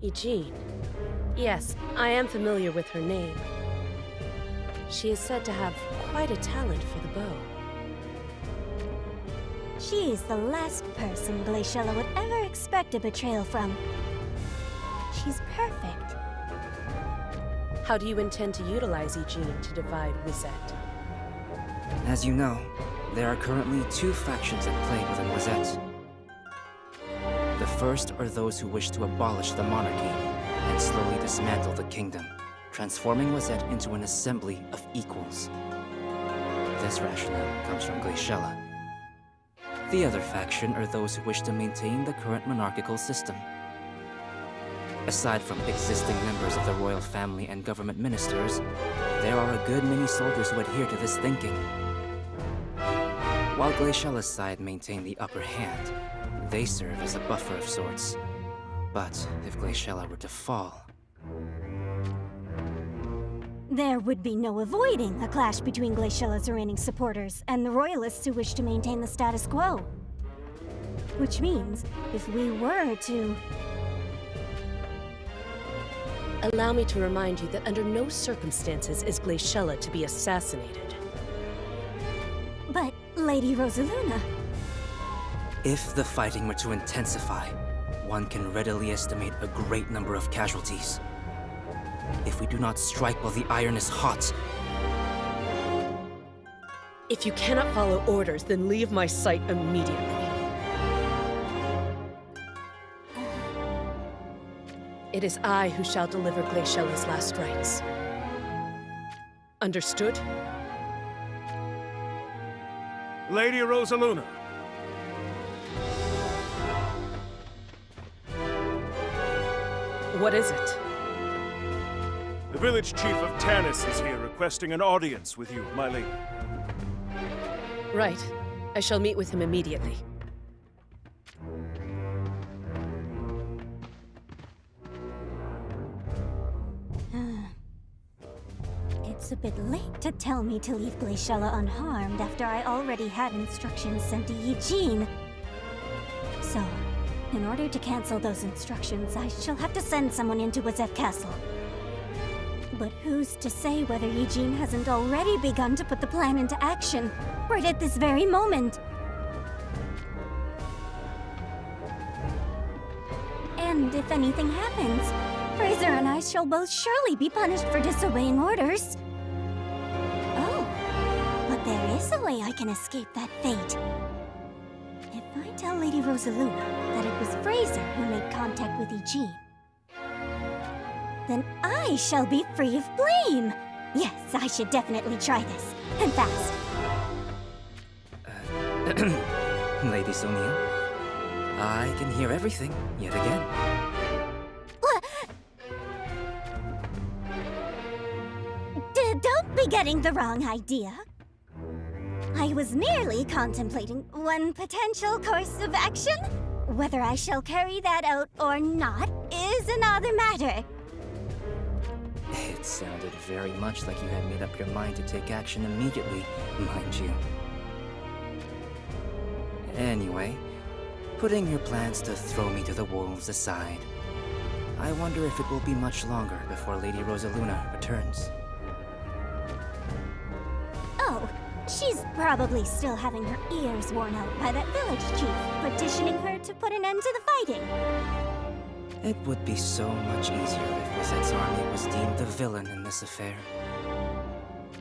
Eugene. Yes, I am familiar with her name. She is said to have quite a talent for the bow. She is the last person Glaciella would ever expect a betrayal from. She's perfect. How do you intend to utilize Eugene to divide Wizette? As you know, there are currently two factions at play within Wizette. The first are those who wish to abolish the monarchy and slowly dismantle the kingdom, transforming Wizette into an assembly of equals. This rationale comes from Glaciella. The other faction are those who wish to maintain the current monarchical system. Aside from existing members of the royal family and government ministers, there are a good many soldiers who adhere to this thinking. While Glaciella's side maintain the upper hand, they serve as a buffer of sorts. But if Glaciella were to fall... There would be no avoiding a clash between Glaciella's reigning supporters and the royalists who wish to maintain the status quo. Which means, if we were to... Allow me to remind you that under no circumstances is Glaciella to be assassinated. But, Lady Rosaluna... If the fighting were to intensify, one can readily estimate a great number of casualties. If we do not strike while the iron is hot... If you cannot follow orders, then leave my sight immediately. It is I who shall deliver Glaciella's last rites. Understood? Lady Rosaluna. What is it? The village chief of Tanis is here requesting an audience with you, my lady. Right. I shall meet with him immediately. It's a bit late to tell me to leave Glaciella unharmed after I already had instructions sent to Eugene. So, in order to cancel those instructions, I shall have to send someone into Wizette Castle. But who's to say whether Eugene hasn't already begun to put the plan into action, right at this very moment? And if anything happens, Fraser and I shall both surely be punished for disobeying orders. Oh, but there is a way I can escape that fate. If I tell Lady Rosaluna that it was Fraser who made contact with Eugene, then I shall be free of blame! Yes, I should definitely try this, and fast. Lady Sonia, I can hear everything, yet again. Don't be getting the wrong idea. I was merely contemplating one potential course of action. Whether I shall carry that out or not is another matter. It sounded very much like you had made up your mind to take action immediately, mind you. Anyway, putting your plans to throw me to the wolves aside, I wonder if it will be much longer before Lady Rosaluna returns. Oh, she's probably still having her ears worn out by that village chief petitioning her to put an end to the fighting. It would be so much easier if Wizette's army was deemed the villain in this affair.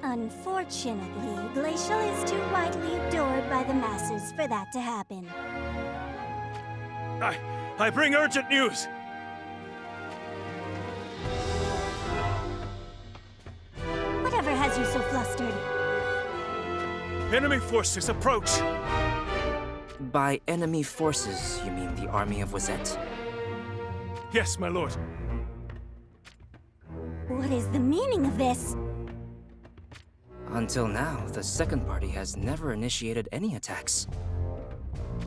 Unfortunately, Glaciella is too widely adored by the masses for that to happen. I bring urgent news! Whatever has you so flustered? Enemy forces approach! By enemy forces, you mean the army of Wizette? Yes, my lord. What is the meaning of this? Until now, the second party has never initiated any attacks.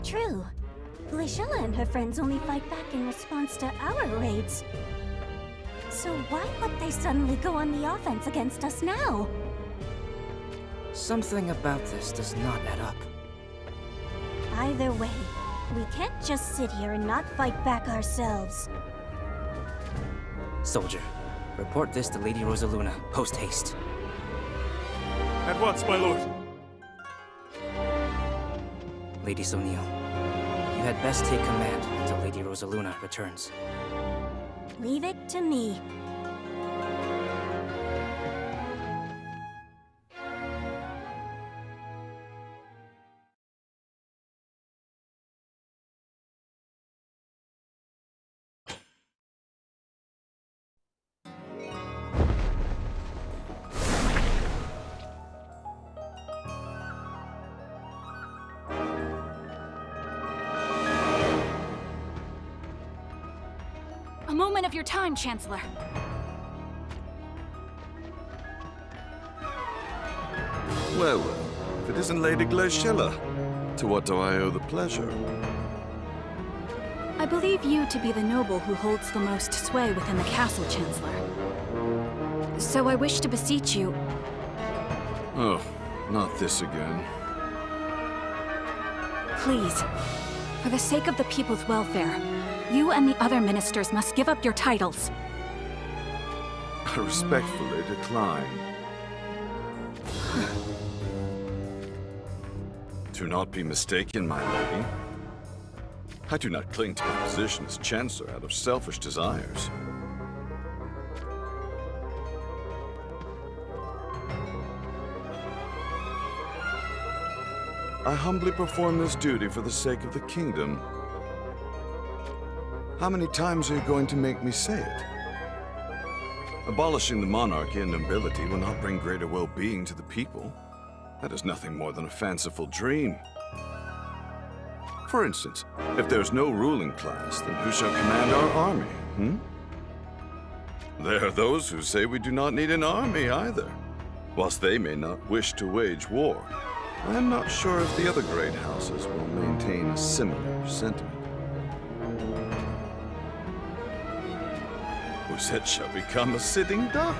True. Glaciella and her friends only fight back in response to our raids. So why would they suddenly go on the offense against us now? Something about this does not add up. Either way, we can't just sit here and not fight back ourselves. Soldier, report this to Lady Rosaluna, post-haste. At once, my lord. Lady Sonil, you had best take command until Lady Rosaluna returns. Leave it to me. A moment of your time, Chancellor. Well, well, if it isn't Lady Glaciella, to what do I owe the pleasure? I believe you to be the noble who holds the most sway within the castle, Chancellor. So I wish to beseech you. Oh, not this again. Please, for the sake of the people's welfare, you and the other ministers must give up your titles. I respectfully decline. Do not be mistaken, my lady. I do not cling to my position as Chancellor out of selfish desires. I humbly perform this duty for the sake of the kingdom. How many times are you going to make me say it? Abolishing the monarchy and nobility will not bring greater well-being to the people. That is nothing more than a fanciful dream. For instance, if there's no ruling class, then who shall command our army, There are those who say we do not need an army either, whilst they may not wish to wage war. I am not sure if the other great houses will maintain a similar sentiment. Rosette shall become a sitting duck.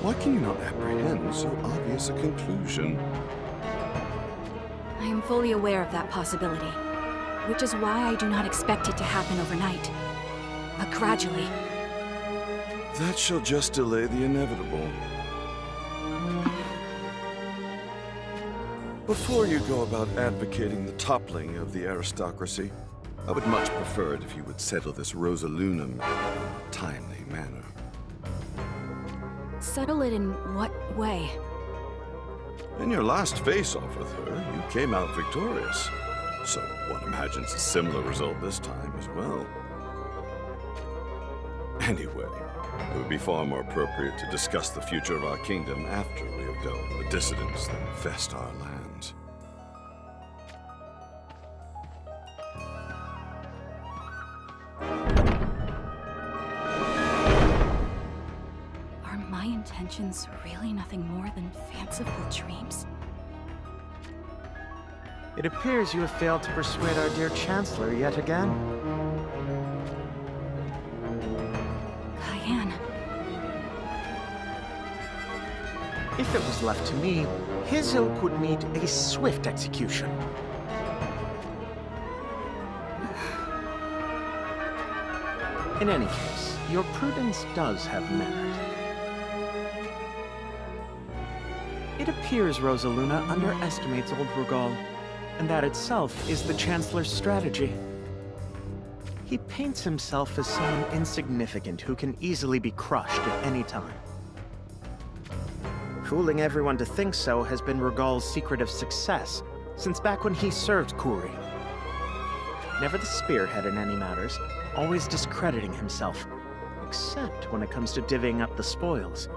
Why can you not apprehend so obvious a conclusion? I am fully aware of that possibility, which is why I do not expect it to happen overnight, but gradually. That shall just delay the inevitable. Before you go about advocating the toppling of the aristocracy, I would much prefer it if you would settle this Rosaluna matter in a timely manner. Settle it in what way? In your last face-off with her, you came out victorious. So one imagines a similar result this time as well. Anyway, it would be far more appropriate to discuss the future of our kingdom after we have dealt with the dissidents that infest our lands. Are my intentions really nothing more than fanciful dreams? It appears you have failed to persuade our dear Chancellor yet again. Cayenne. If it was left to me, his ilk would meet a swift execution. In any case, your prudence does have merit. It appears Rosaluna underestimates old Rugal, and that itself is the Chancellor's strategy. He paints himself as someone insignificant who can easily be crushed at any time. Fooling everyone to think so has been Rugal's secret of success since back when he served Kuri. Never the spearhead in any matters, always discrediting himself, except when it comes to divvying up the spoils,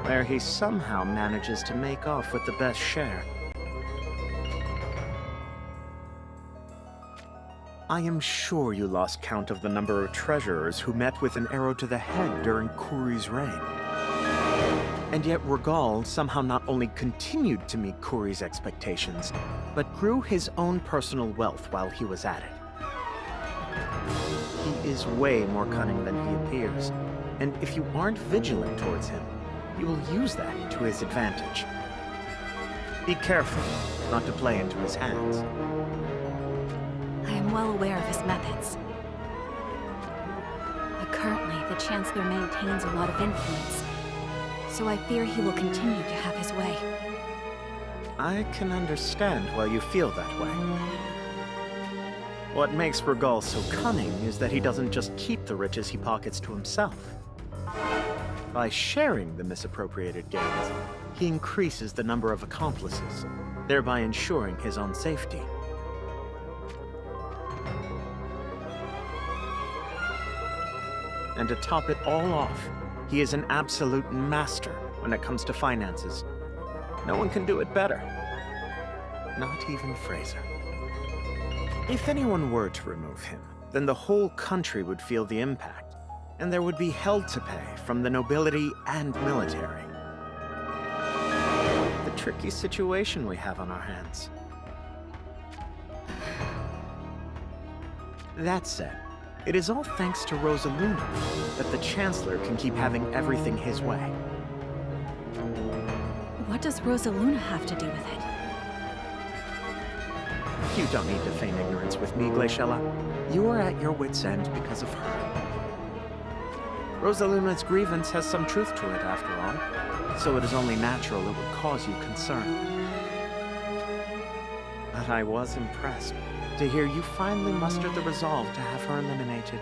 where he somehow manages to make off with the best share. I am sure you lost count of the number of treasurers who met with an arrow to the head during Kuri's reign. And yet Rugal somehow not only continued to meet Kuri's expectations, but grew his own personal wealth while he was at it. He is way more cunning than he appears, and if you aren't vigilant towards him, you will use that to his advantage. Be careful not to play into his hands. I am well aware of his methods. But currently, the the Chancellor maintains a lot of influence. So I fear he will continue to have his way. I can understand why you feel that way. What makes Regal so cunning is that he doesn't just keep the riches he pockets to himself. By sharing the misappropriated gains, he increases the number of accomplices, thereby ensuring his own safety. And to top it all off, he is an absolute master when it comes to finances. No one can do it better. Not even Fraser. If anyone were to remove him, then the whole country would feel the impact, and there would be hell to pay from the nobility and military. The tricky situation we have on our hands. That said, it is all thanks to Rosaluna that the Chancellor can keep having everything his way. What does Rosaluna have to do with it? You don't need to feign ignorance with me, Glaciella. You are at your wit's end because of her. Rosaluna's grievance has some truth to it, after all, so it is only natural it would cause you concern. But I was impressed to hear you finally mustered the resolve to have her eliminated.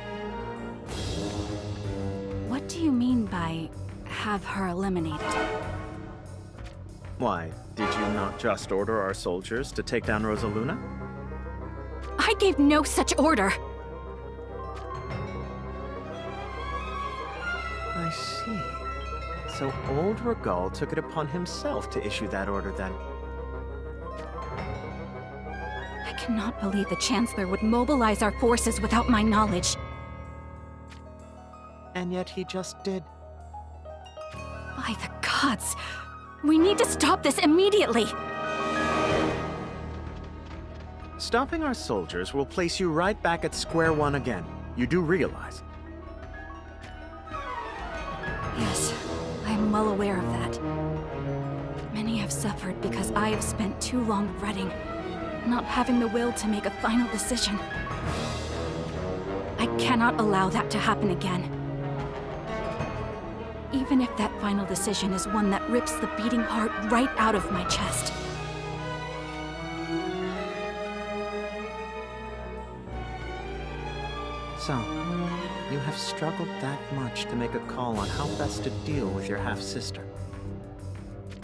What do you mean by have her eliminated? Why, did you not just order our soldiers to take down Rosaluna? I gave no such order! I see. So old Regal took it upon himself to issue that order then. I cannot believe the Chancellor would mobilize our forces without my knowledge. And yet he just did. By the gods! We need to stop this immediately! Stopping our soldiers will place you right back at square one again. You do realize. Yes, I am well aware of that. Many have suffered because I have spent too long fretting, not having the will to make a final decision. I cannot allow that to happen again. Even if that final decision is one that rips the beating heart right out of my chest. So, you have struggled that much to make a call on how best to deal with your half-sister.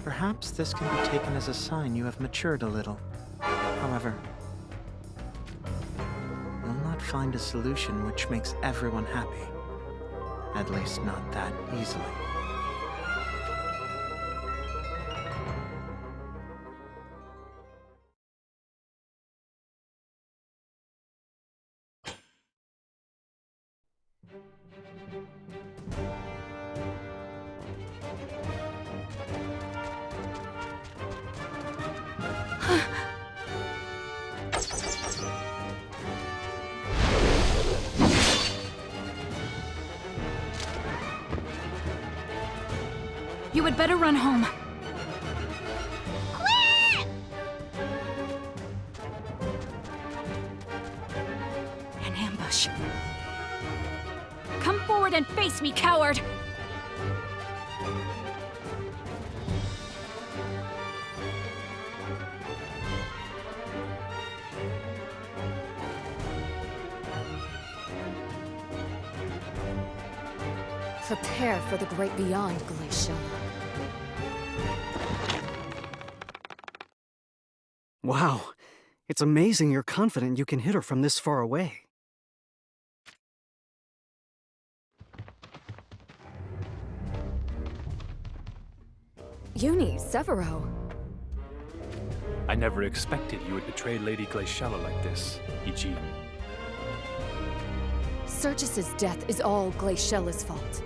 Perhaps this can be taken as a sign you have matured a little. However, you'll not find a solution which makes everyone happy. At least not that easily. You had better run home. An ambush. Come forward and face me, coward! Prepare for the great beyond, Glaciella. Wow, it's amazing you're confident you can hit her from this far away. Uni, Severo. I never expected you would betray Lady Glaciella like this, Eugene. Sergis's death is all Glaciella's fault.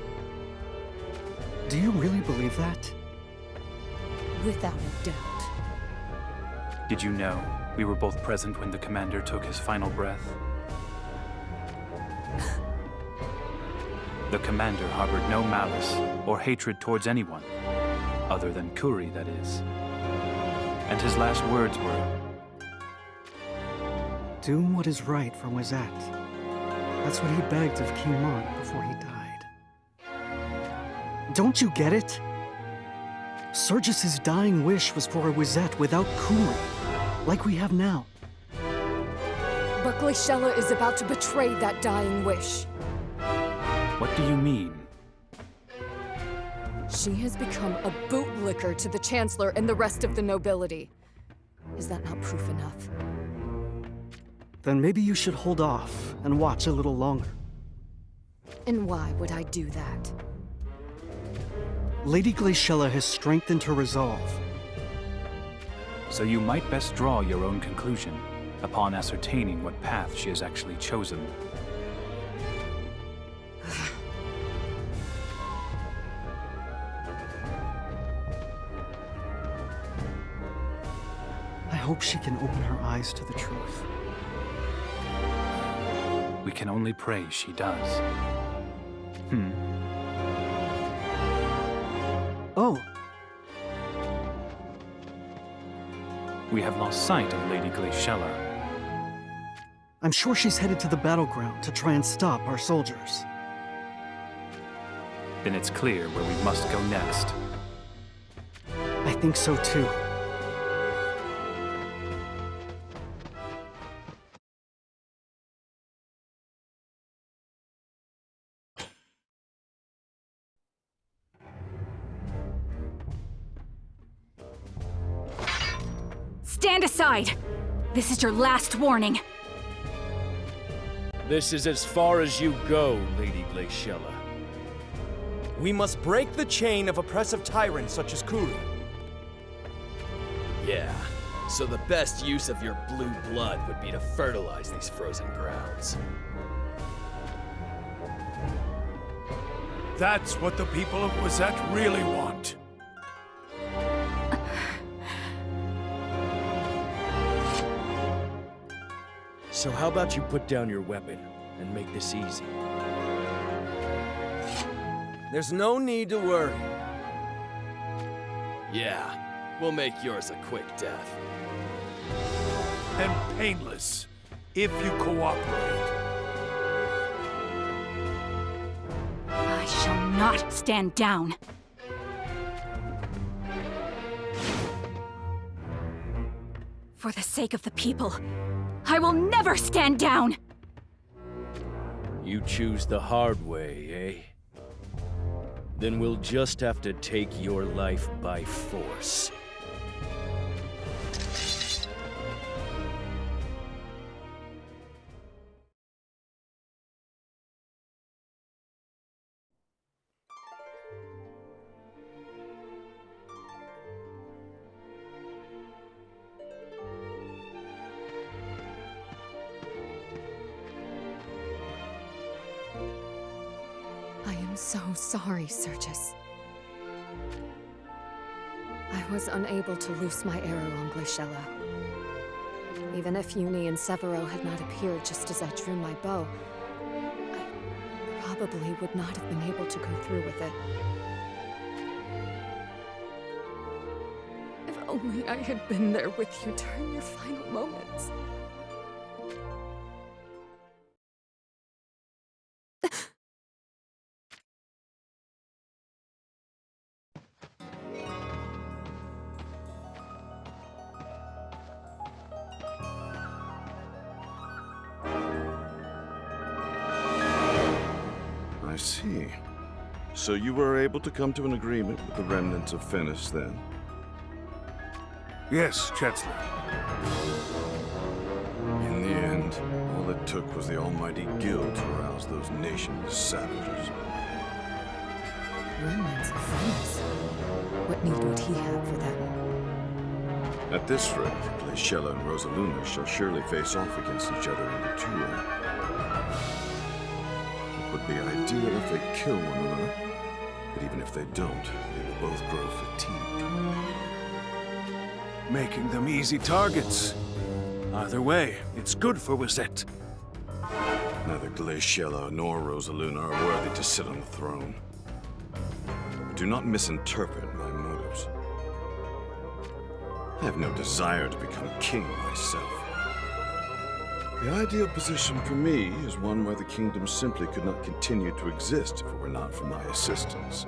Do you really believe that? Without a doubt. Did you know we were both present when the commander took his final breath? The commander harbored no malice or hatred towards anyone, other than Kuri, that is. And his last words were, Do what is right for Wizette. That's what he begged of King Mon before he died. Don't you get it? Sergius's dying wish was for a Wisette without Kuri, like we have now. But Glaciella is about to betray that dying wish. What do you mean? She has become a bootlicker to the Chancellor and the rest of the nobility. Is that not proof enough? Then maybe you should hold off and watch a little longer. And why would I do that? Lady Glaciella has strengthened her resolve. So you might best draw your own conclusion upon ascertaining what path she has actually chosen. I hope she can open her eyes to the truth. We can only pray she does. Oh, We have lost sight of Lady Glaciella. I'm sure she's headed to the battleground to try and stop our soldiers. Then it's clear where we must go next. I think so too. Stand aside! This is your last warning. This is as far as you go, Lady Glaciella. We must break the chain of oppressive tyrants such as Kuri. Yeah, so the best use of your blue blood would be to fertilize these frozen grounds. That's what the people of Wisette really want. So how about you put down your weapon and make this easy? There's no need to worry. Yeah, we'll make yours a quick death. And painless, if you cooperate. I shall not stand down. For the sake of the people, I will never stand down! You choose the hard way, eh? Then we'll just have to take your life by force. I am so sorry, Sergius. I was unable to loose my arrow on Glaciella. Even if Uni and Severo had not appeared just as I drew my bow, I probably would not have been able to go through with it. If only I had been there with you during your final moments. I see. So you were able to come to an agreement with the remnants of Finis, then? Yes, Chancellor. In the end, all it took was the almighty guild to rouse those nationless savages. Remnants of Finis. What need would he have for them? At this rate, Glaciella and Rosaluna shall surely face off against each other in a duel. It would be ideal if they kill one another, but even if they don't, they will both grow fatigued. Making them easy targets. Either way, it's good for Wisette. Neither Glaciella nor Rosaluna are worthy to sit on the throne. But do not misinterpret my motives. I have no desire to become king myself. The ideal position for me is one where the kingdom simply could not continue to exist if it were not for my assistance.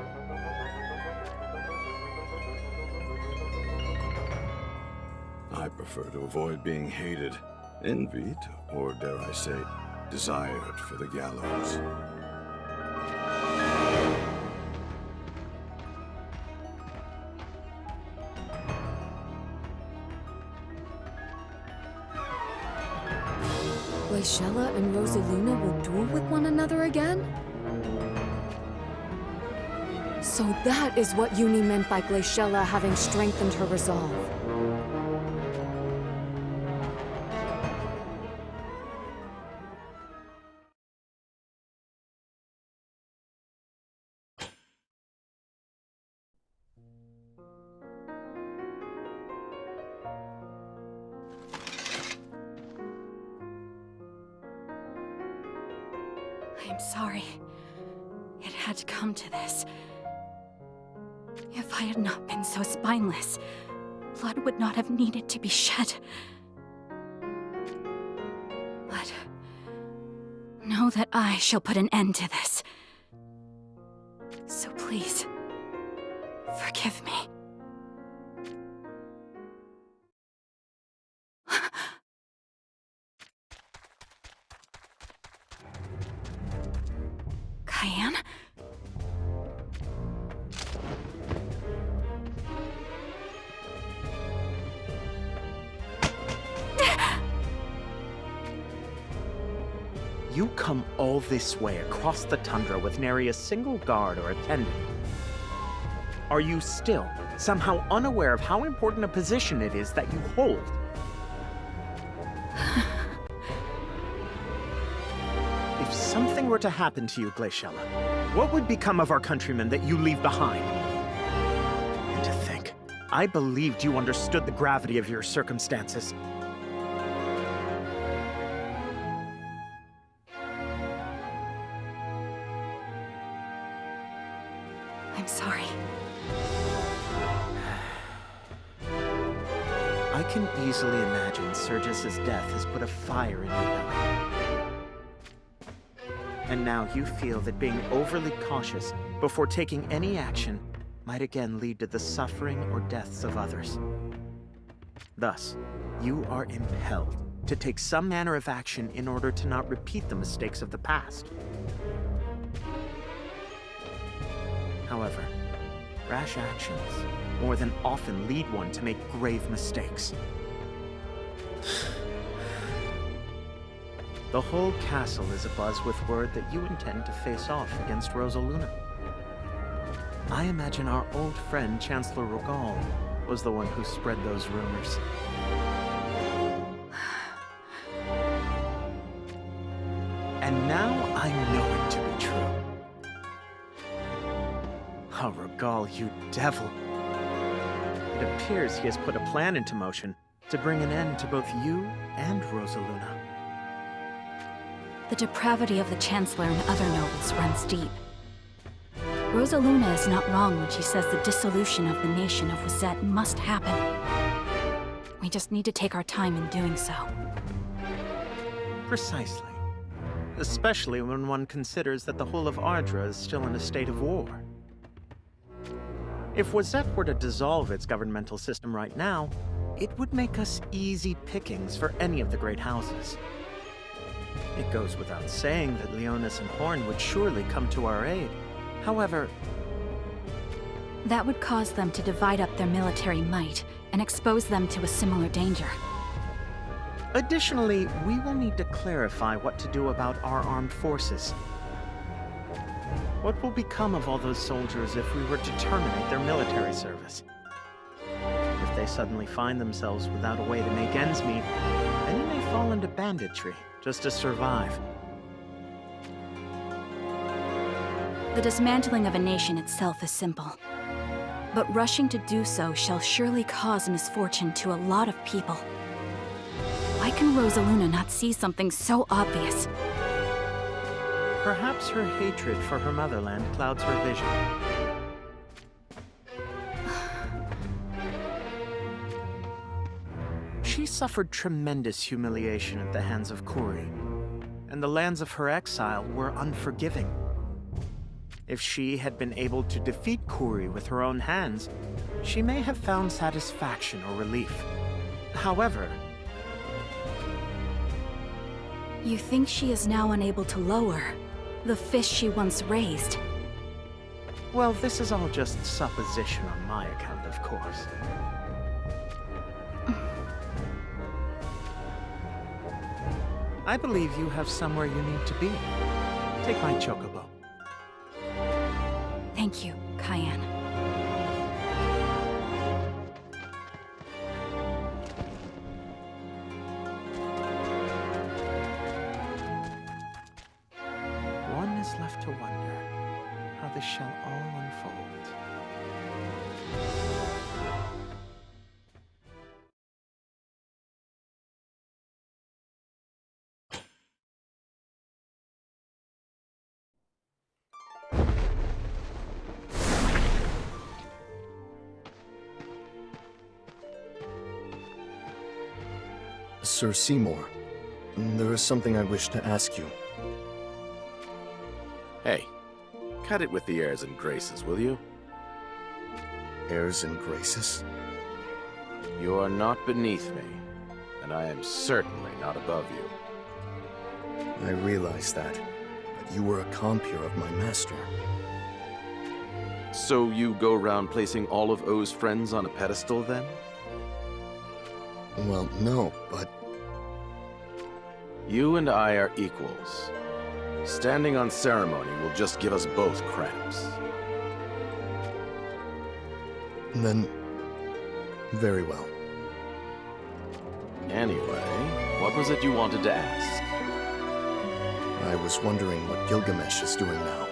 prefer to avoid being hated, envied, or dare I say, desired for the gallows. Glaciella and Rosaluna will duel with one another again? So that is what Uni meant by Glaciella having strengthened her resolve. I'm sorry. It had to come to this. If I had not been so spineless, blood would not have needed to be shed. But know that I shall put an end to this. So please, forgive me. Cayenne? You come all this way across the tundra with nary a single guard or attendant. Are you still somehow unaware of how important a position it is that you hold? If something were to happen to you, Glaciella, what would become of our countrymen that you leave behind? And to think, I believed you understood the gravity of your circumstances. I'm sorry. I can easily imagine Sergius's death has put a fire in your belly. And now you feel that being overly cautious before taking any action might again lead to the suffering or deaths of others. Thus, you are impelled to take some manner of action in order to not repeat the mistakes of the past. However, rash actions more than often lead one to make grave mistakes. The whole castle is abuzz with word that you intend to face off against Rosaluna. I imagine our old friend Chancellor Rogal was the one who spread those rumors. And now I know it to be true. Oh, Rogal, you devil. It appears he has put a plan into motion to bring an end to both you and Rosaluna. The depravity of the Chancellor and other nobles runs deep. Rosaluna is not wrong when she says the dissolution of the nation of Wizette must happen. We just need to take our time in doing so. Precisely. Especially when one considers that the whole of Ardra is still in a state of war. If Wizette were to dissolve its governmental system right now, it would make us easy pickings for any of the great houses. It goes without saying that Leonis and Horn would surely come to our aid. However, that would cause them to divide up their military might and expose them to a similar danger. additionally, we will need to clarify what to do about our armed forces. What will become of all those soldiers if we were to terminate their military service? If they suddenly find themselves without a way to make ends meet, many may fall into banditry just to survive. The dismantling of a nation itself is simple. But rushing to do so shall surely cause misfortune to a lot of people. Why can Rosaluna not see something so obvious? Perhaps her hatred for her motherland clouds her vision. She suffered tremendous humiliation at the hands of Kuri, and the lands of her exile were unforgiving. If she had been able to defeat Kuri with her own hands, she may have found satisfaction or relief. However, You think she is now unable to lower the fist she once raised? well, this is all just supposition on my account, of course. I believe you have somewhere you need to be. Take my chocobo. Thank you, Cayenne. One is left to wonder how this shall all unfold. Sir Seymour, there is something I wish to ask you. Hey, cut it with the airs and graces, will you? Airs and graces? You are not beneath me, and I am certainly not above you. I realize that, but you were a compeer of my master. So you go around placing all of O's friends on a pedestal, then? Well, no, but... You and I are equals. Standing on ceremony will just give us both cramps. Then... very well. Anyway, what was it you wanted to ask? I was wondering what Gilgamesh is doing now.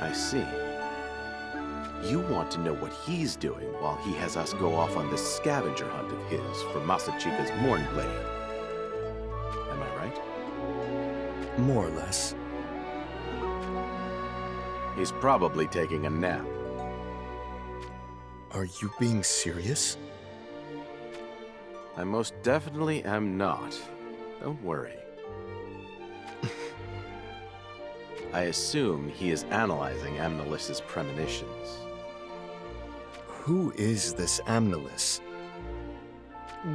I see. You want to know what he's doing while he has us go off on this scavenger hunt of his for Masachika's Mornblade. Am I right? More or less. He's probably taking a nap. Are you being serious? I most definitely am not. Don't worry. I assume he is analyzing Amnelis's premonitions. Who is this Amnelis?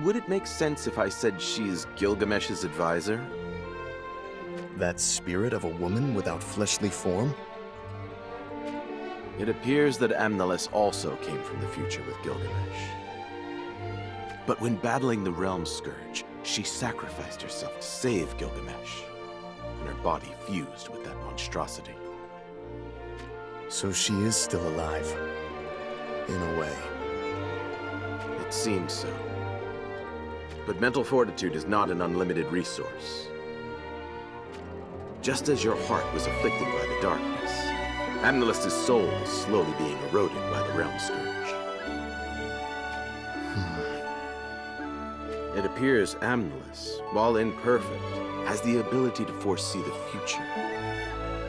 Would it make sense if I said she's Gilgamesh's advisor? That spirit of a woman without fleshly form? It appears that Amnelis also came from the future with Gilgamesh. But when battling the Realm Scourge, she sacrificed herself to save Gilgamesh, and her body fused with that monstrosity. So she is still alive. In a way. It seems so. But mental fortitude is not an unlimited resource. Just as your heart was afflicted by the darkness, Amnelis' soul is slowly being eroded by the Realm Scourge. It appears Amnelis, while imperfect, has the ability to foresee the future.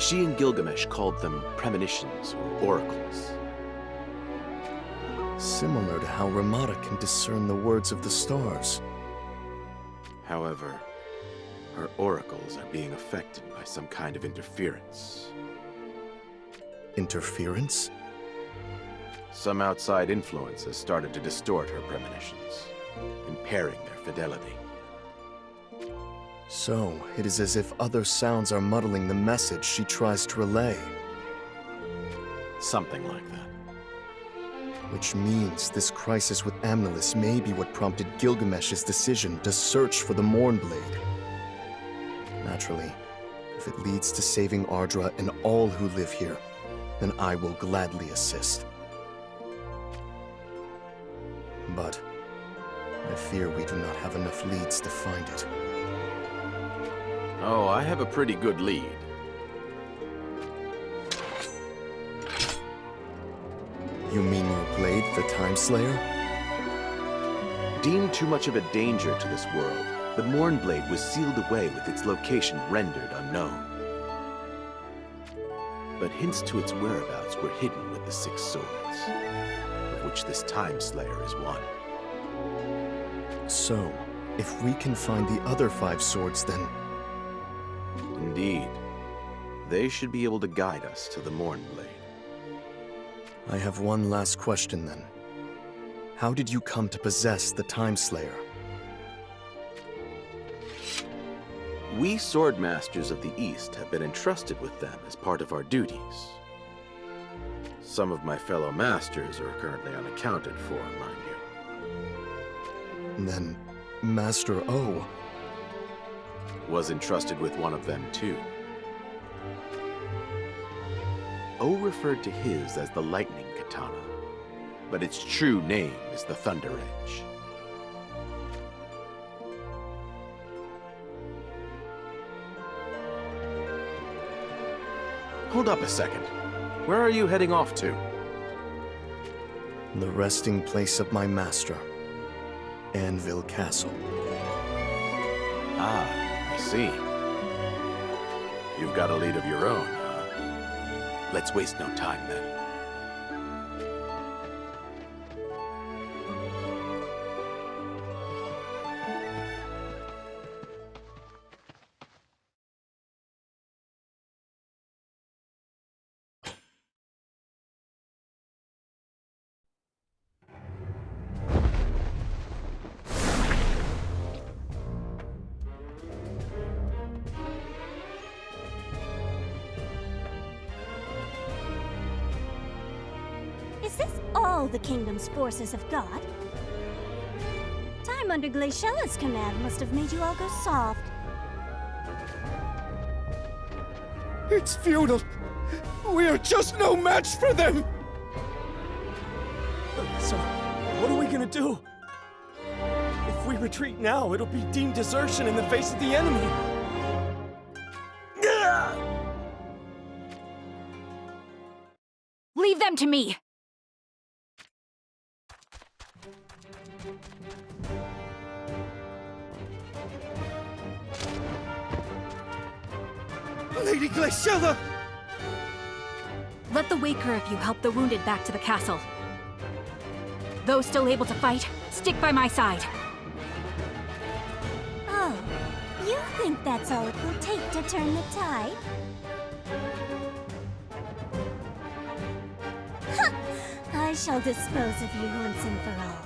She and Gilgamesh called them premonitions or oracles. Similar to how Ramada can discern the words of the stars. However, her oracles are being affected by some kind of interference. Interference? Some outside influence has started to distort her premonitions, impairing their fidelity. So, it is as if other sounds are muddling the message she tries to relay. Something like that. Which means this crisis with Amnelis may be what prompted Gilgamesh's decision to search for the Mornblade. Naturally, if it leads to saving Ardra and all who live here, then I will gladly assist. But I fear we do not have enough leads to find it. Oh, I have a pretty good lead. You mean your blade, the Time Slayer? Deemed too much of a danger to this world, the Mornblade was sealed away with its location rendered unknown. But hints to its whereabouts were hidden with the 6 swords, of which this Time Slayer is one. So, if we can find the other 5 swords, then... Indeed. They should be able to guide us to the Mornblade. I have one last question, then. How did you come to possess the Time Slayer? We Swordmasters of the East have been entrusted with them as part of our duties. Some of my fellow masters are currently unaccounted for, mind you. Then, Master O was entrusted with one of them too. O referred to his as the Lightning Katana, but its true name is the Thunder Edge. Hold up a second. Where are you heading off to? The resting place of my master, Anvil Castle. Ah, I see. You've got a lead of your own, huh? Let's waste no time then. Is this all the kingdom's forces have got? Time under Glacella's command must have made you all go soft. It's futile. We are just no match for them! So, what are we gonna do? If we retreat now, it'll be deemed desertion in the face of the enemy. Leave them to me! Lady Glacella! Let the Waker of you help the wounded back to the castle. Those still able to fight, stick by my side. Oh, you think that's all it will take to turn the tide? I shall dispose of you once and for all.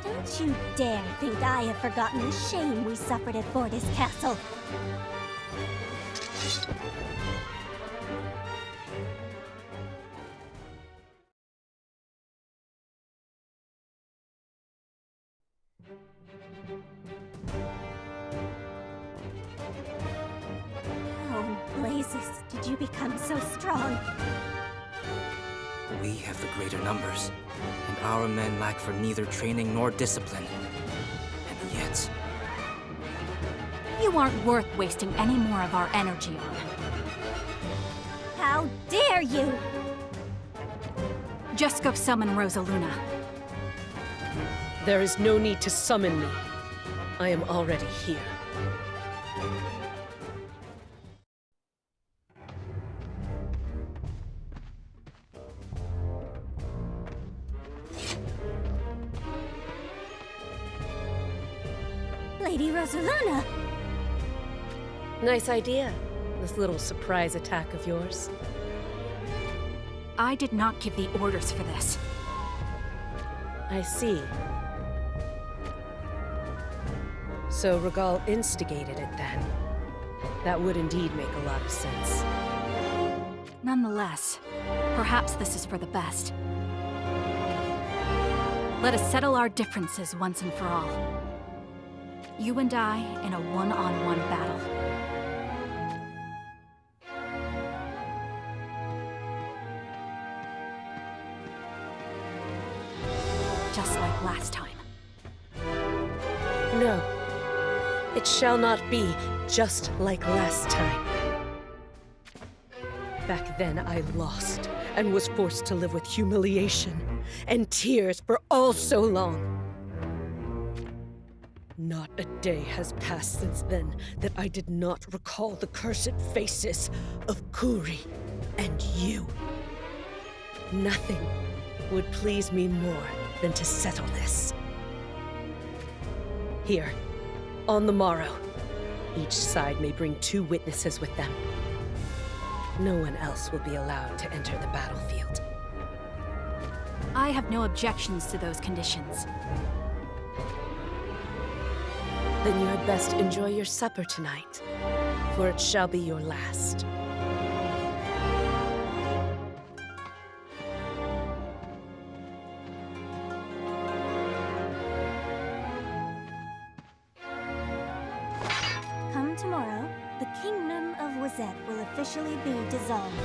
Don't you dare think I have forgotten the shame we suffered at Fortis Castle. How in blazes did you become so strong? We have the greater numbers, and our men lack for neither training nor discipline. And yet... You aren't worth wasting any more of our energy on. How dare you! Just go summon Rosaluna. There is no need to summon me. I am already here. Lady Rosaluna! Nice idea, this little surprise attack of yours. I did not give the orders for this. I see. So Regal instigated it then. That would indeed make a lot of sense. Nonetheless, perhaps this is for the best. Let us settle our differences once and for all. You and I in a one-on-one battle. Just like last time. No. It shall not be just like last time. Back then I lost and was forced to live with humiliation and tears for all so long. Not a day has passed since then that I did not recall the cursed faces of Kuri and you. Nothing would please me more than to settle this. Here, on the morrow, each side may bring 2 witnesses with them. No one else will be allowed to enter the battlefield. I have no objections to those conditions. Then you had best enjoy your supper tonight, for it shall be your last. Come tomorrow, the Kingdom of Wazette will officially be dissolved.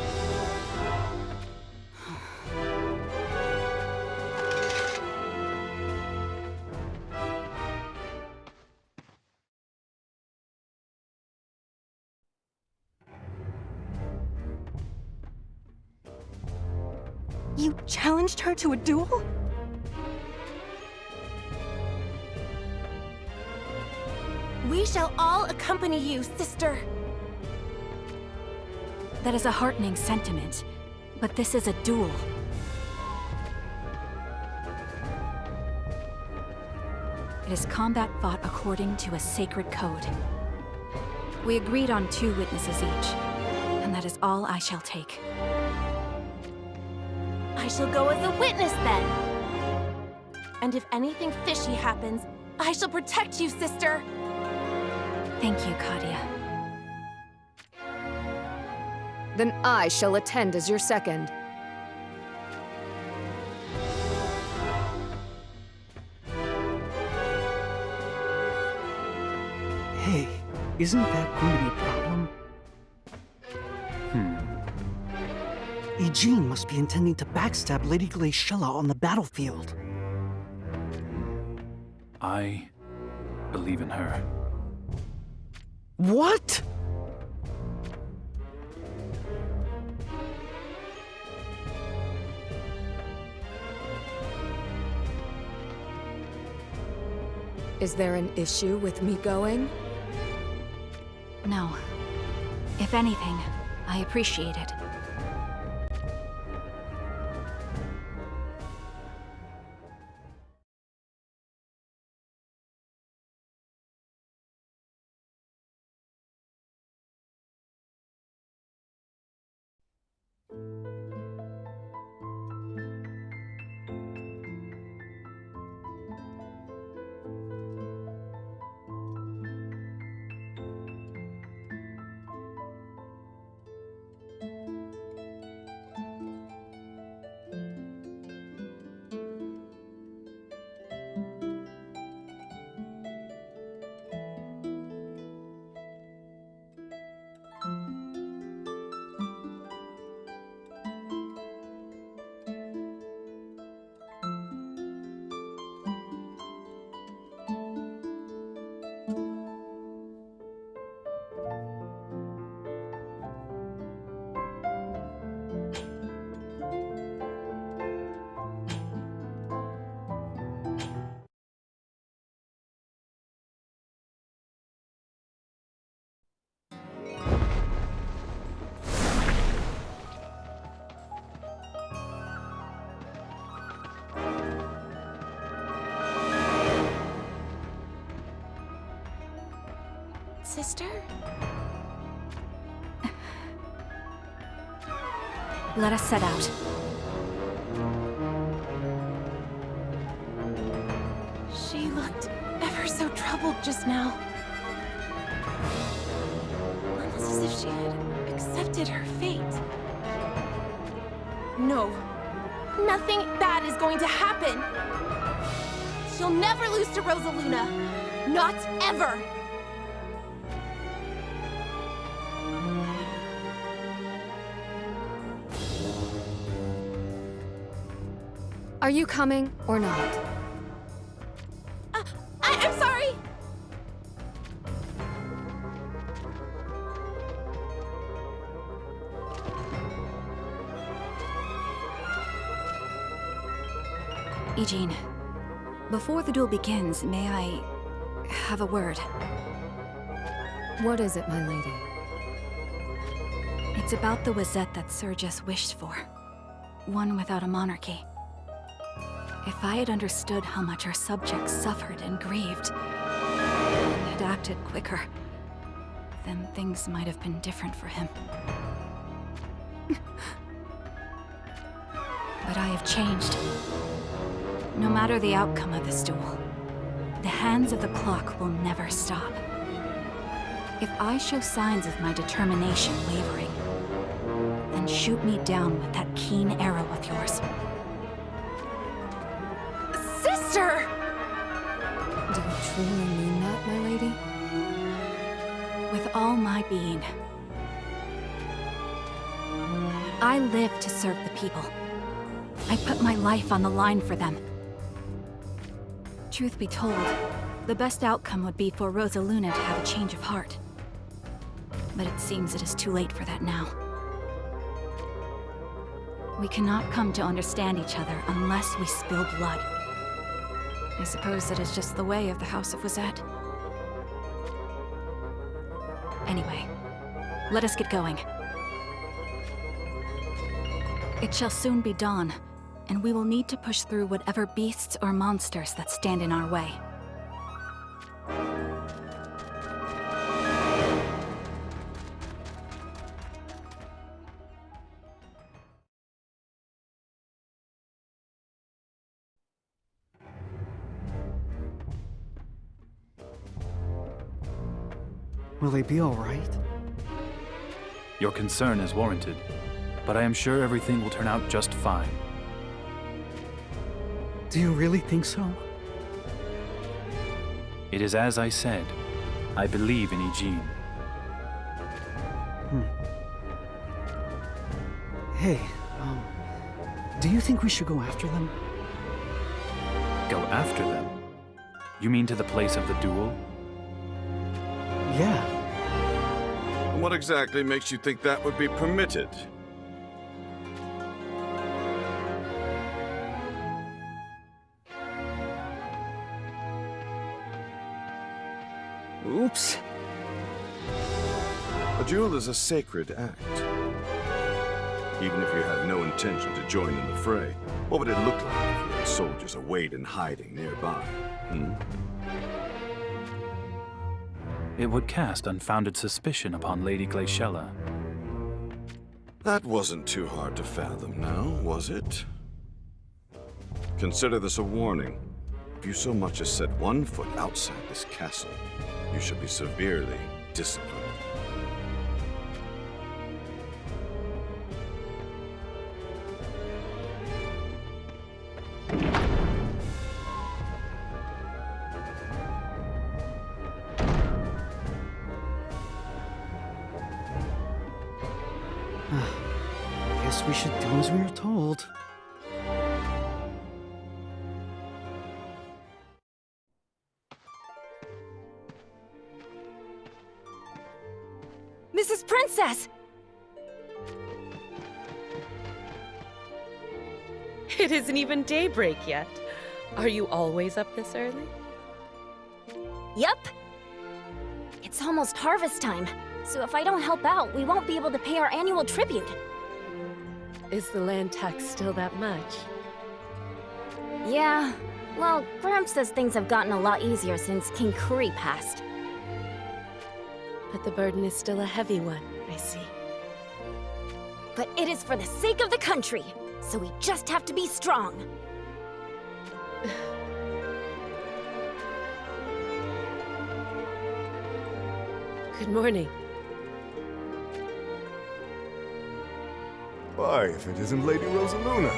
You challenged her to a duel? We shall all accompany you, sister. That is a heartening sentiment, but this is a duel. It is combat fought according to a sacred code. We agreed on 2 witnesses each, and that is all I shall take. I shall go as a witness then. And if anything fishy happens, I shall protect you, sister. Thank you, Kadia. Then I shall attend as your second. Hey, isn't that going to be a problem? Eugene must be intending to backstab Lady Glaciella on the battlefield. I believe in her. What? Is there an issue with me going? No. If anything, I appreciate it. Sister? Let us set out. She looked ever so troubled just now. Almost as if she had accepted her fate. No. Nothing bad is going to happen. She'll never lose to Rosaluna. Not ever. Are you coming or not? I'm sorry! Eugene, before the duel begins, may I have a word? What is it, my lady? It's about the Wazette that Sergius wished for. One without a monarchy. If I had understood how much our subjects suffered and grieved, and had acted quicker, then things might have been different for him. But But I have changed. No matter the outcome of this duel, the hands of the clock will never stop. If I show signs of my determination wavering, then shoot me down with that keen arrow of yours. Sister! Do you truly mean that, my lady? With all my being. I live to serve the people. I put my life on the line for them. Truth be told, the best outcome would be for Rosaluna to have a change of heart. But it seems it is too late for that now. We cannot come to understand each other unless we spill blood. I suppose that is just the way of the House of Wizette. Anyway, let us get going. It shall soon be dawn, and we will need to push through whatever beasts or monsters that stand in our way. Will they be all right? Your concern is warranted, but I am sure everything will turn out just fine. Do you really think so? It is as I said. I believe in Eugene. Hey, do you think we should go after them? Go after them? You mean to the place of the duel? Yeah. What exactly makes you think that would be permitted? Oops. A duel is a sacred act. Even if you had no intention to join in the fray, what would it look like if you had soldiers await in hiding nearby? It would cast unfounded suspicion upon Lady Glaciella. That wasn't too hard to fathom now, was it? Consider this a warning. If you so much as set one foot outside this castle, you should be severely disciplined. Guess we should do as we are told. Mrs. Princess! It isn't even daybreak yet. Are you always up this early? Yup. It's almost harvest time, so if I don't help out, we won't be able to pay our annual tribute. Is the land tax still that much? Yeah. Well, Gramps says things have gotten a lot easier since King Kuri passed. But the burden is still a heavy one, I see. But it is for the sake of the country, so we just have to be strong. Good morning. Why, if it isn't Lady Rosaluna,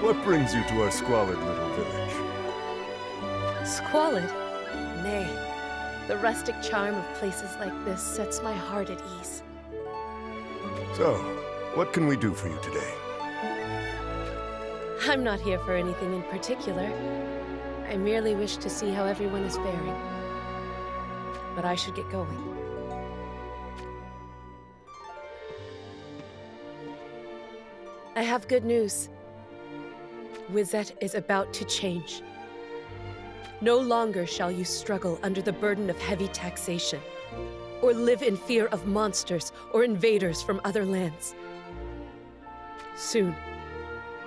what brings you to our squalid little village? Squalid? Nay. The rustic charm of places like this sets my heart at ease. So, what can we do for you today? I'm not here for anything in particular. I merely wish to see how everyone is faring. But I should get going. I have good news. Wizette is about to change. No longer shall you struggle under the burden of heavy taxation, or live in fear of monsters or invaders from other lands. Soon,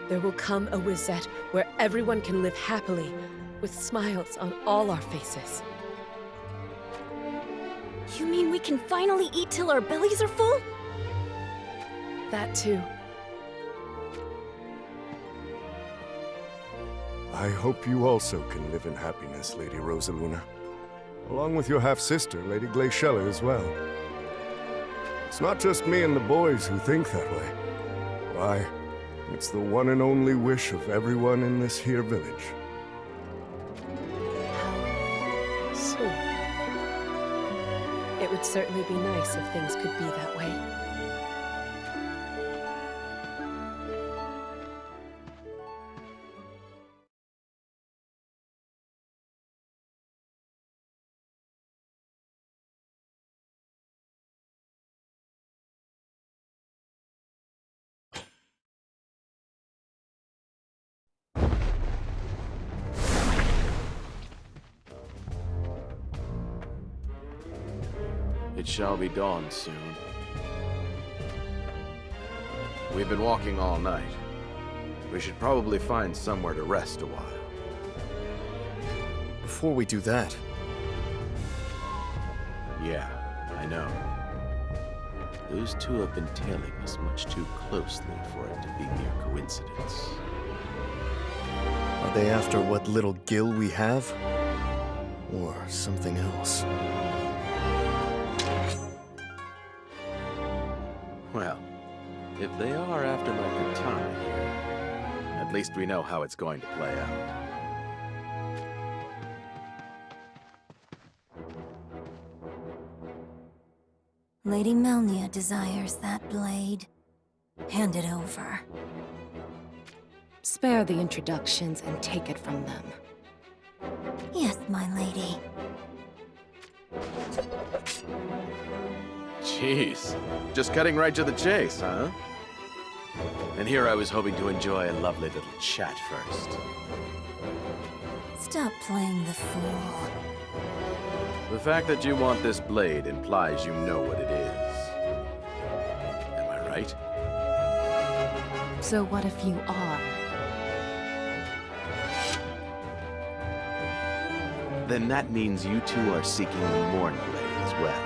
there will come a Wizette where everyone can live happily, with smiles on all our faces. You mean we can finally eat till our bellies are full? That too. I hope you also can live in happiness, Lady Rosaluna. Along with your half-sister, Lady Glaciella, as well. It's not just me and the boys who think that way. Why, it's the one and only wish of everyone in this here village. How sweet. It would certainly be nice if things could be that way. It shall be dawn soon. We've been walking all night. We should probably find somewhere to rest a while. Before we do that... Yeah, I know. Those two have been tailing us much too closely for it to be mere coincidence. Are they after what little gil we have? Or something else? Well, if they are after my katana here, at least we know how it's going to play out. Lady Melnia desires that blade. Hand it over. Spare the introductions and take it from them. Yes, my lady. Jeez, just cutting right to the chase, huh? And here I was hoping to enjoy a lovely little chat first. Stop playing the fool. The fact that you want this blade implies you know what it is. Am I right? So what if you are? Then that means you two are seeking the Morn Blade as well.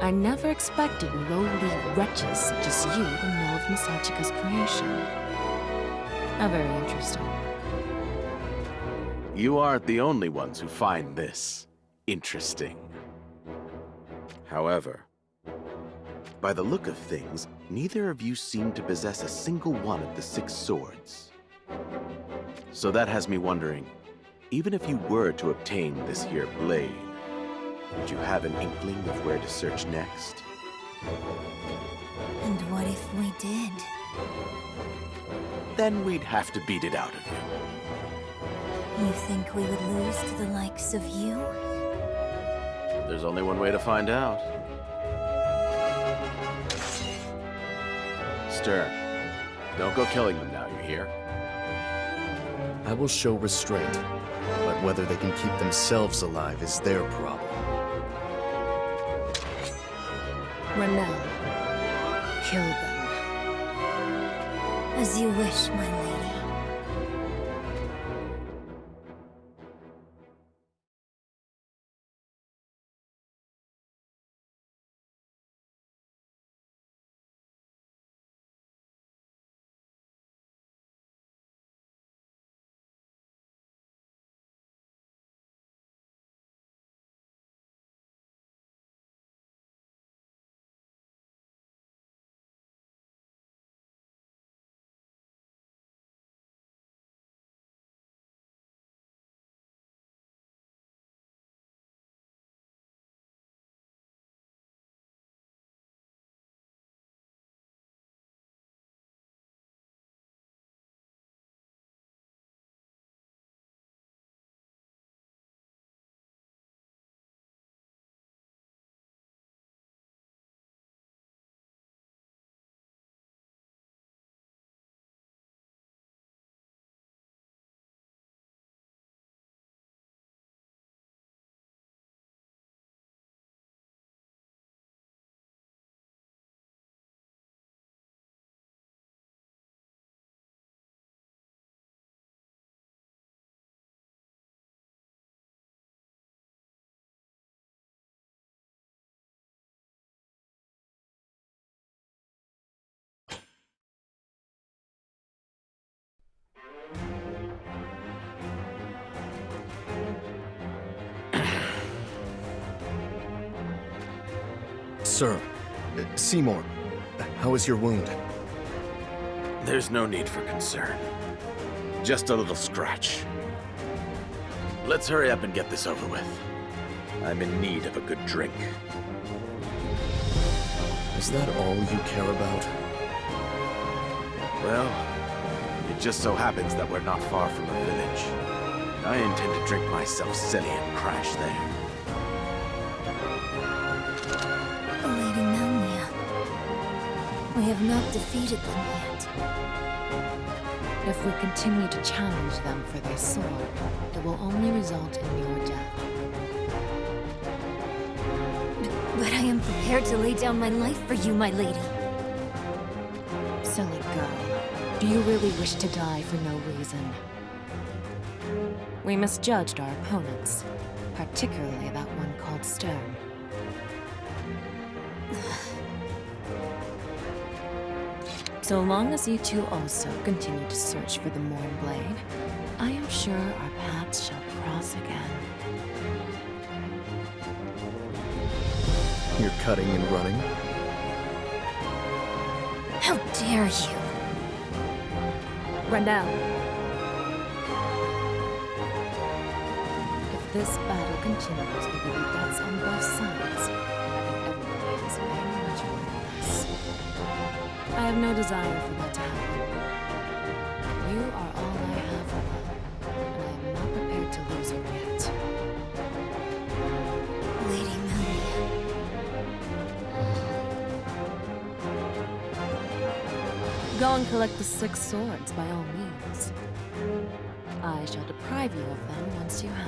I never expected lowly wretches such as you to know of Masachika's creation. How very interesting. You aren't the only ones who find this interesting. However, by the look of things, neither of you seem to possess a single one of the 6 swords. So that has me wondering, even if you were to obtain this here blade, would you have an inkling of where to search next? And what if we did? Then we'd have to beat it out of you. You think we would lose to the likes of you? There's only one way to find out. Stern, don't go killing them now, you hear? I will show restraint, but whether they can keep themselves alive is their problem. Renelle, kill them. As you wish, my lady. Sir, Seymour, how is your wound? There's no need for concern. Just a little scratch. Let's hurry up and get this over with. I'm in need of a good drink. Is that all you care about? Well, it just so happens that we're not far from a village. I intend to drink myself silly and crash there. Lady Melnia, we have not defeated them yet. If we continue to challenge them for their sword, it will only result in your death. But I am prepared to lay down my life for you, my lady. Silly girl. Do you really wish to die for no reason? We misjudged our opponents, particularly that one called Stern. So long as you two also continue to search for the Mornblade, I am sure our paths shall cross again. You're cutting and running? How dare you! Rendell. If this battle continues, there will be deaths on both sides. I think everybody is very much aware of this. I have no desire for that to happen. You are all I have, and I am not prepared to lose you yet. Lady Melnia. Go and collect the 6 swords, by all means. I shall deprive you of them once you have.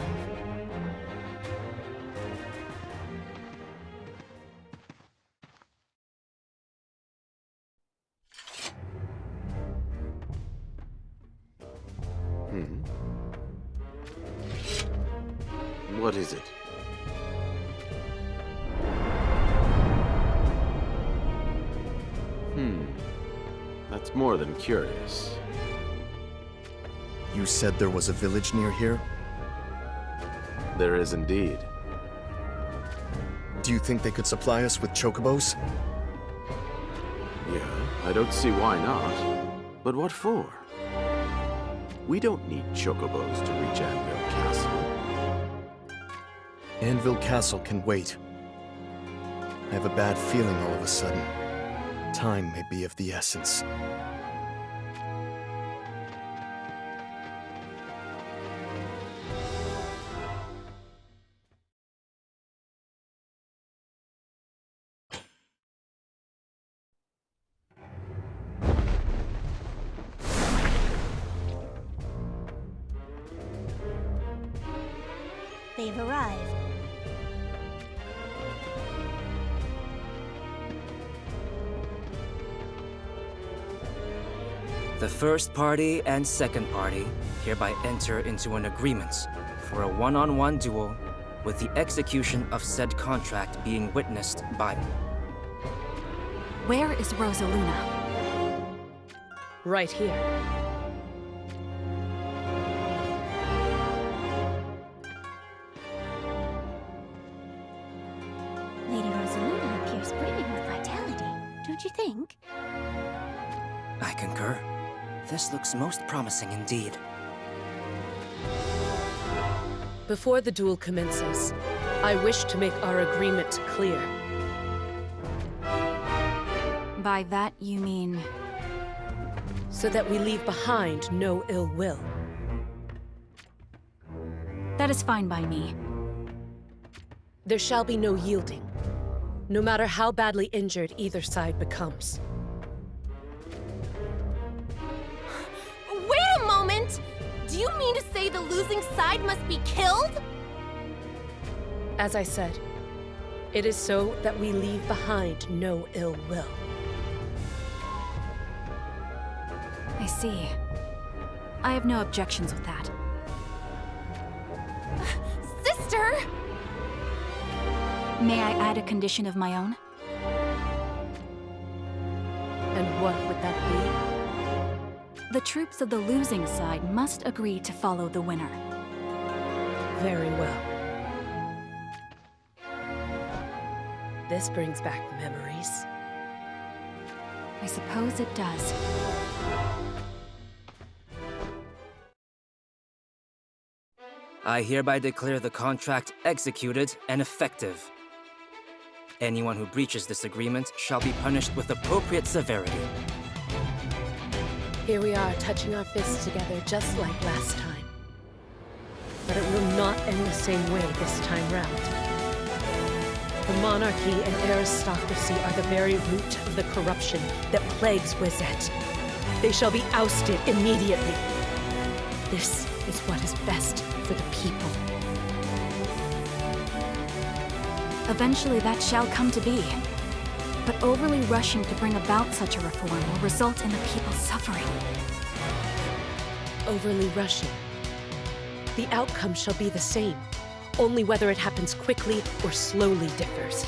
What is it? That's more than curious. You said there was a village near here? There is indeed. Do you think they could supply us with chocobos? Yeah, I don't see why not. But what for? We don't need chocobos to reach Anvil Castle. Anvil Castle can wait. I have a bad feeling all of a sudden. Time may be of the essence. They've arrived. The first party and second party hereby enter into an agreement for a one-on-one duel with the execution of said contract being witnessed by... Where is Rosaluna? Right here. Lady Rosaluna appears brimming with vitality, don't you think? I concur. This looks most promising indeed. Before the duel commences, I wish to make our agreement clear. By that, you mean... So that we leave behind no ill will. That is fine by me. There shall be no yielding, no matter how badly injured either side becomes. Wait a moment! Do you mean to say the losing side must be killed? As I said, it is so that we leave behind no ill will. I see. I have no objections with that. Sister! May I add a condition of my own? And what would that be? The troops of the losing side must agree to follow the winner. Very well. This brings back memories. I suppose it does. I hereby declare the contract executed and effective. Anyone who breaches this agreement shall be punished with appropriate severity. Here we are, touching our fists together just like last time. But it will not end the same way this time round. The monarchy and aristocracy are the very root of the corruption that plagues Wizette. They shall be ousted immediately. This is what is best for the people. Eventually that shall come to be. But overly rushing to bring about such a reform will result in the people suffering. Overly rushing. The outcome shall be the same. Only whether it happens quickly or slowly differs.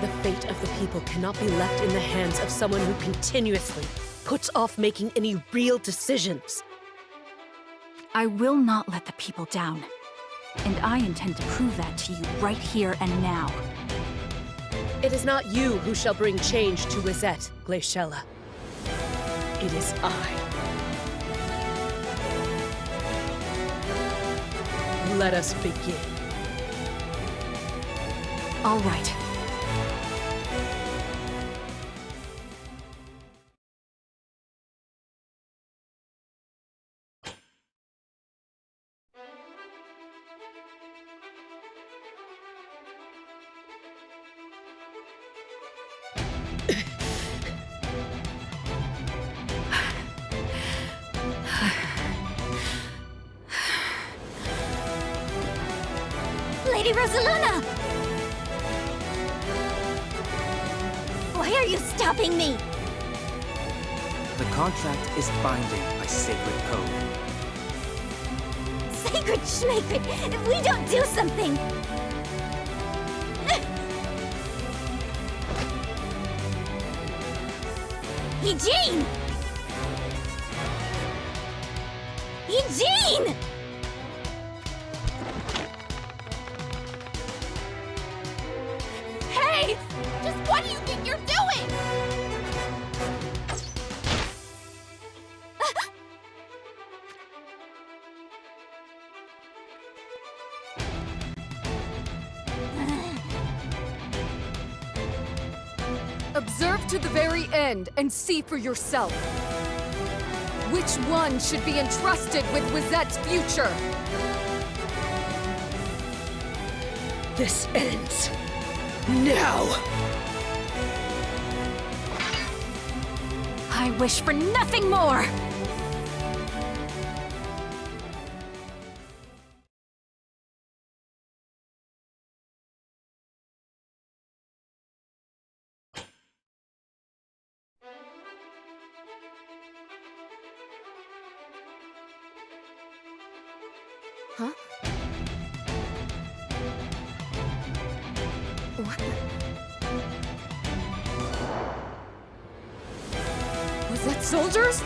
The fate of the people cannot be left in the hands of someone who continuously puts off making any real decisions. I will not let the people down. And I intend to prove that to you right here and now. It is not you who shall bring change to Wizette, Glaciella. It is I. Let us begin. All right. Lady Rosaluna! Why are you stopping me? The contract is binding by sacred code. Sacred schmacred! If we don't do something! Eugene! Eugene! Hey! Just what do you think you're doing? Observe to the very end and see for yourself. Which one should be entrusted with Wizette's future? This ends now! I wish for nothing more! Huh? What? Was that soldiers?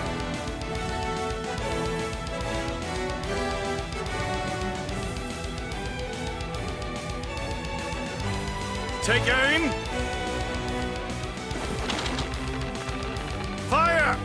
Take aim! Fire!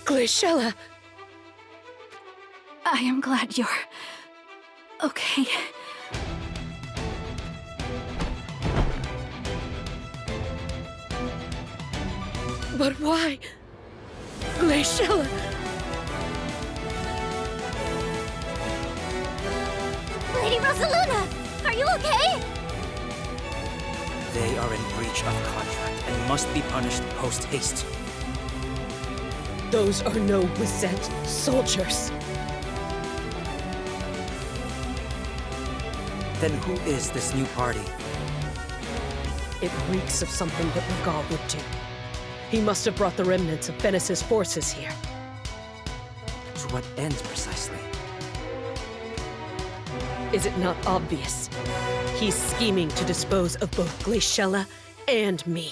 Glaciella! I am glad you're... okay. But why? Glaciella! Lady Rosaluna! Are you okay? They are in breach of contract and must be punished post-haste. Those are no Wizette soldiers. Then who is this new party? It reeks of something that Regal would do. He must have brought the remnants of Venice's forces here. what end precisely? Is it not obvious? He's scheming to dispose of both Glaciella and me.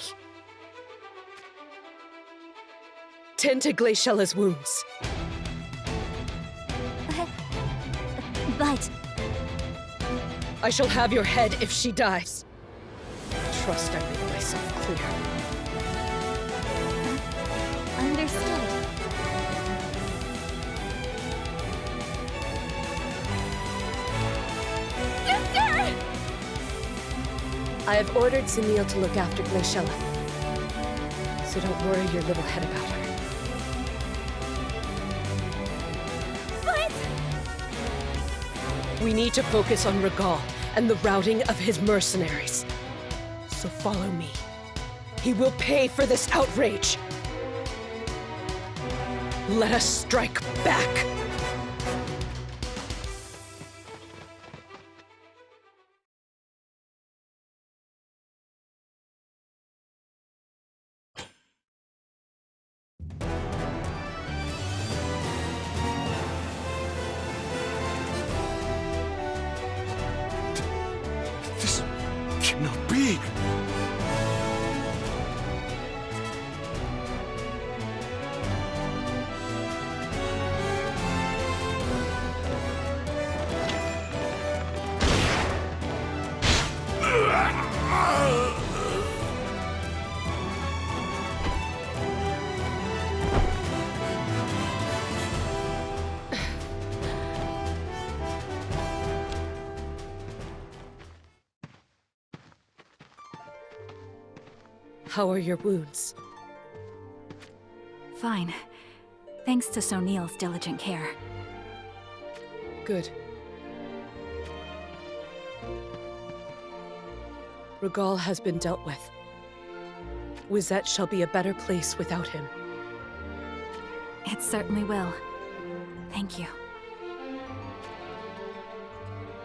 Tend to Glaciella's wounds. But... I shall have your head if she dies. Trust I make myself clear. Understood. Sister! I have ordered Sunil to look after Glaciella. So don't worry your little head about her. We need to focus on Regal and the routing of his mercenaries. So follow me. He will pay for this outrage. Let us strike back. This cannot be! How are your wounds? Fine. Thanks to Sonil's diligent care. Good. Regal has been dealt with. Wizette shall be a better place without him. It certainly will. Thank you.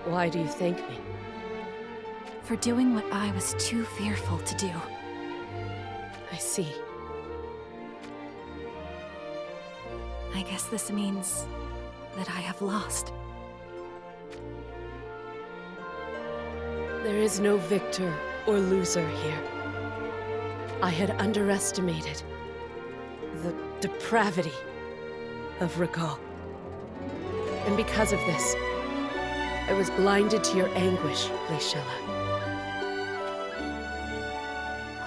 Why do you thank me? For doing what I was too fearful to do. I see. I guess this means that I have lost. There is no victor or loser here. I had underestimated the depravity of Regal. And because of this, I was blinded to your anguish, Glaciella.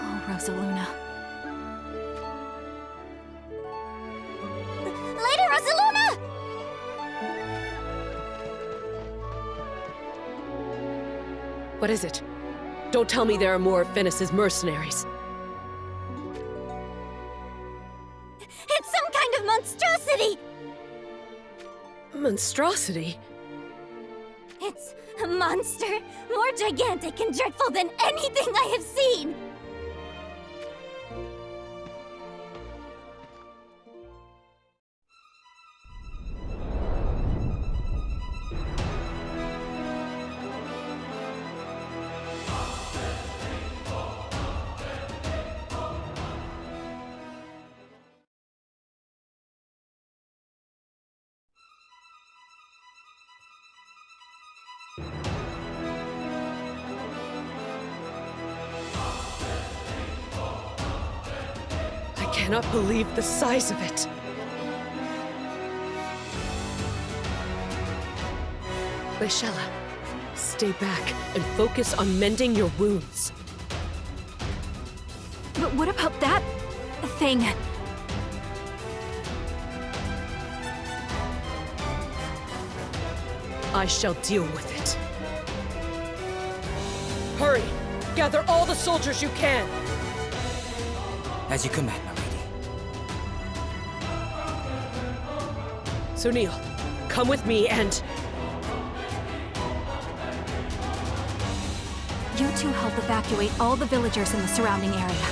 Oh, Rosaluna. Lady Rosaluna! What is it? Don't tell me there are more of Finis' mercenaries. It's some kind of monstrosity! Monstrosity? It's a monster, more gigantic and dreadful than anything I have seen! I cannot believe the size of it. Glaciella, stay back and focus on mending your wounds. But what about that thing? I shall deal with it. Hurry! Gather all the soldiers you can! As you command, my lady. Sunil, come with me and... You two help evacuate all the villagers in the surrounding area.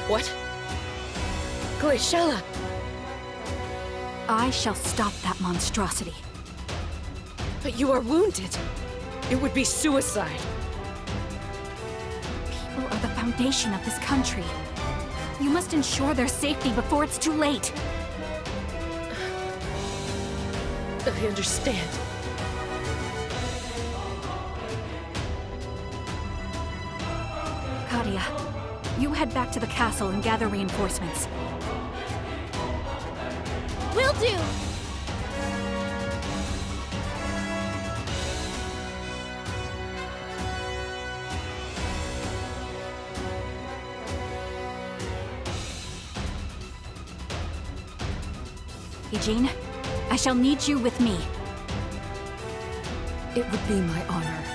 What? Glaciella! I shall stop that monstrosity. But you are wounded. It would be suicide. People are the foundation of this country. You must ensure their safety before it's too late. I understand. Kadia, you head back to the castle and gather reinforcements. Will do! Eugene, I shall need you with me. It would be my honor.